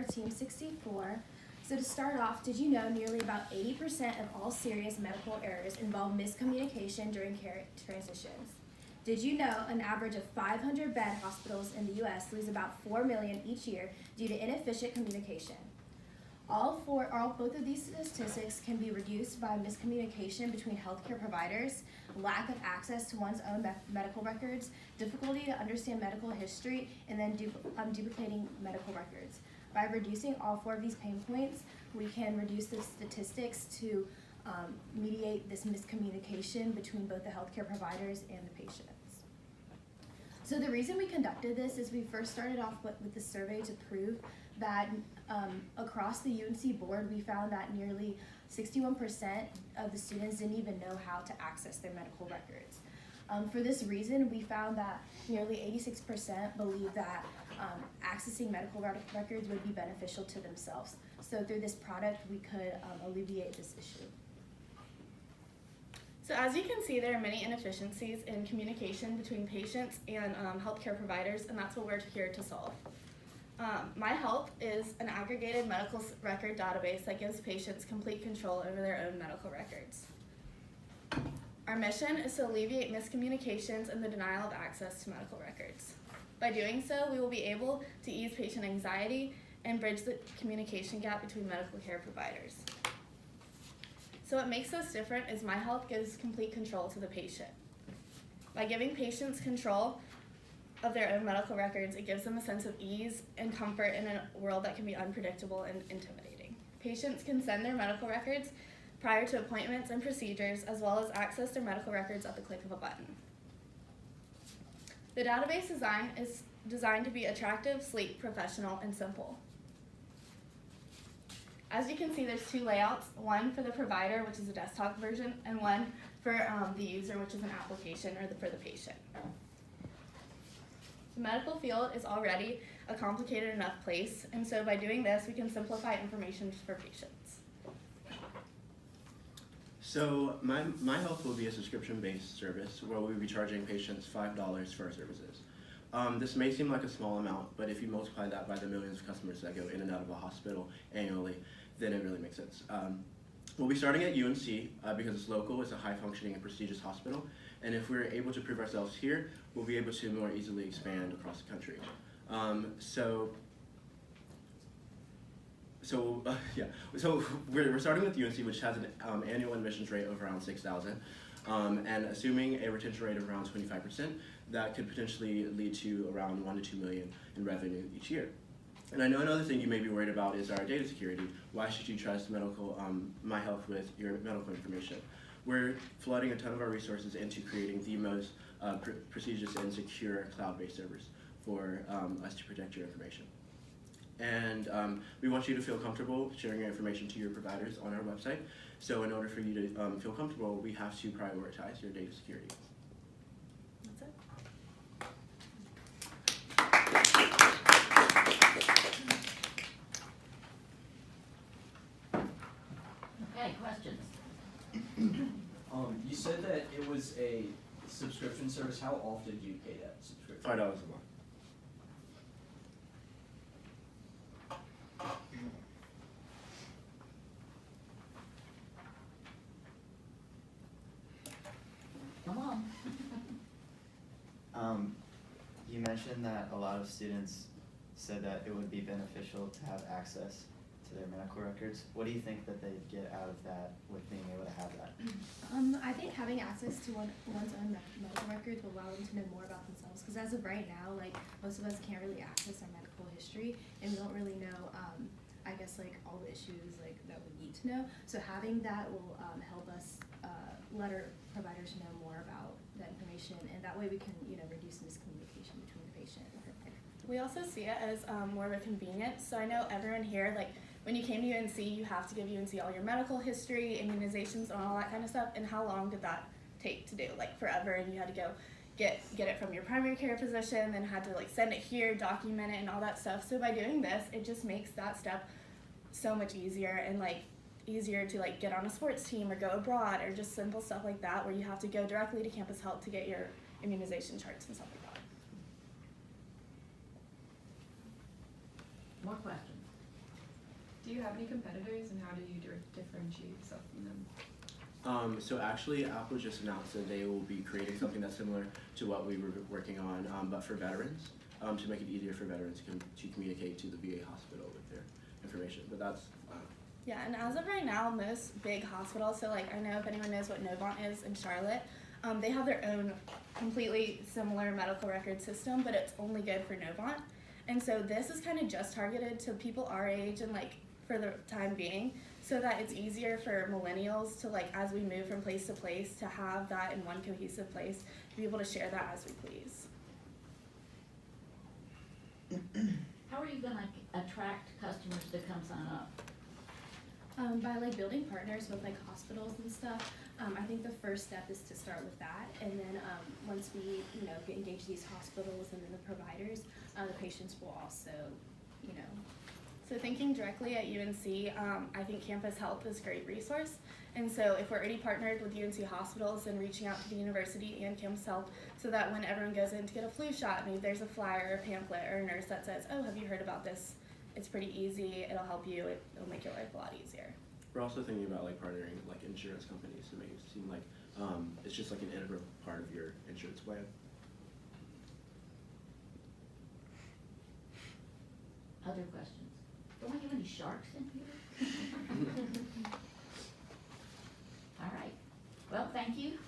here, Team 64. So to start off, did you know nearly about 80% of all serious medical errors involve miscommunication during care transitions? Did you know an average of 500 bed hospitals in the U.S. lose about $4 million each year due to inefficient communication? Both of these statistics can be reduced by miscommunication between healthcare providers, lack of access to one's own medical records, difficulty to understand medical history, and then duplicating medical records. By reducing all four of these pain points, we can reduce the statistics to mediate this miscommunication between both the healthcare providers and the patients. So the reason we conducted this is we first started off with the survey to prove that across the UNC board, we found that nearly 61% of the students didn't even know how to access their medical records. For this reason, we found that nearly 86% believe that accessing medical records would be beneficial to themselves. So through this product, we could alleviate this issue. So as you can see, there are many inefficiencies in communication between patients and healthcare providers, and that's what we're here to solve. My Health is an aggregated medical record database that gives patients complete control over their own medical records. Our mission is to alleviate miscommunications and the denial of access to medical records. By doing so, we will be able to ease patient anxiety and bridge the communication gap between medical care providers. So what makes us different is My Health gives complete control to the patient. By giving patients control of their own medical records, it gives them a sense of ease and comfort in a world that can be unpredictable and intimidating. Patients can send their medical records prior to appointments and procedures, as well as access their medical records at the click of a button. The database design is designed to be attractive, sleek, professional, and simple. As you can see, there's two layouts, one for the provider, which is a desktop version, and one for the user, which is an application or for the patient. The medical field is already a complicated enough place, and so by doing this, we can simplify information for patients. So My Health will be a subscription-based service where we'll be charging patients $5 for our services. This may seem like a small amount, but if you multiply that by the millions of customers that go in and out of a hospital annually, then it really makes sense. We'll be starting at UNC because it's local, it's a high-functioning and prestigious hospital, and if we're able to prove ourselves here, we'll be able to more easily expand across the country. So we're starting with UNC, which has an annual admissions rate of around 6,000, and assuming a retention rate of around 25%, that could potentially lead to around 1 to 2 million in revenue each year. And I know another thing you may be worried about is our data security. Why should you trust My Health with your medical information? We're flooding a ton of our resources into creating the most prestigious and secure cloud-based servers for us to protect your information. And we want you to feel comfortable sharing your information to your providers on our website. So in order for you to feel comfortable, we have to prioritize your data security. That's it. Okay, questions? You said that it was a subscription service. How often do you pay that subscription? $5 a month. Come on. You mentioned that a lot of students said that it would be beneficial to have access to their medical records. What do you think that they'd get out of that with being able to have that? I think having access to one's own medical records will allow them to know more about themselves. Because as of right now, like most of us can't really access our medical history, and we don't really know, I guess, like all the issues like that we need to know. So having that will help us let our providers know more about that information, and that way we can, reduce miscommunication between the patient and the provider. We also see it as more of a convenience. So I know everyone here, like when you came to UNC, you have to give UNC all your medical history, immunizations, and all that kind of stuff. And how long did that take to do? Like forever, and you had to go get it from your primary care physician, then had to like send it here, document it, and all that stuff. So by doing this, it just makes that step so much easier, and like easier to like get on a sports team or go abroad, or just simple stuff like that where you have to go directly to campus health to get your immunization charts and stuff like that. More questions? Do you have any competitors, and how do you differentiate yourself from them? So actually, Apple just announced that they will be creating something that's similar to what we were working on, but for veterans, to make it easier for veterans to communicate to the VA hospital with their information. But that's Yeah, and as of right now, most big hospitals, so like I know if anyone knows what Novant is in Charlotte, they have their own completely similar medical record system, but it's only good for Novant. And so this is kind of just targeted to people our age and like for the time being, so that it's easier for millennials to like, as we move from place to place, to have that in one cohesive place, to be able to share that as we please. How are you gonna attract customers to come sign up? By like building partners with like hospitals and stuff. I think the first step is to start with that, and then once we get engaged these hospitals and then the providers, the patients will also So thinking directly at UNC, I think Campus Health is a great resource. And so if we're already partnered with UNC hospitals, then reaching out to the university and Campus Health so that when everyone goes in to get a flu shot, maybe there's a flyer or a pamphlet or a nurse that says, oh, have you heard about this? It's pretty easy, it'll help you, it'll make your life a lot easier. we're also thinking about like partnering with like insurance companies to make it seem like it's just like an integral part of your insurance plan. Other questions? Don't we have any sharks in here? All right. Well, thank you.